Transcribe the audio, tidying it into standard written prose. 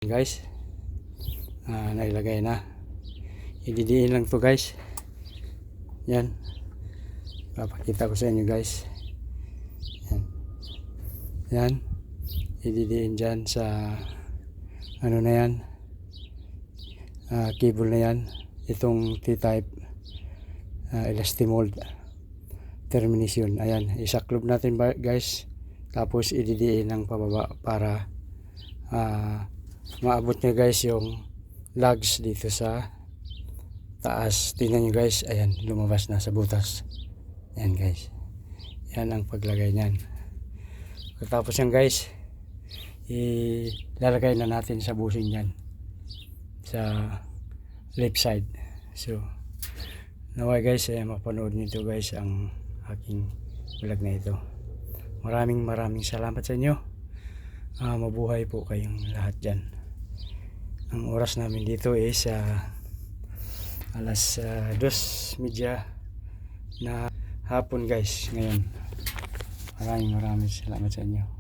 Guys, nailagay na. Ididiin lang to guys. Yan, papakita ko sa inyo guys. Yan, ididiin dyan sa ano na yan, cable na yan. Itong T-type elastic-mold termination. Ayan, isaklob natin guys, tapos ididiin ng pababa para maabot nyo guys yung lugs dito sa taas. Tingnan nyo guys, ayan, lumabas na sa butas. Ayan guys, yan ang paglagay nyan. Tapos yan guys, ilalagay na natin sa bushing yan sa left side. So naway guys, mapanood nito guys ang aking vlog na ito. Maraming salamat sa inyo. Mabuhay po kayong lahat dyan. Ang oras namin dito is alas 2:30 na hapon guys ngayon. Maraming salamat sa inyo.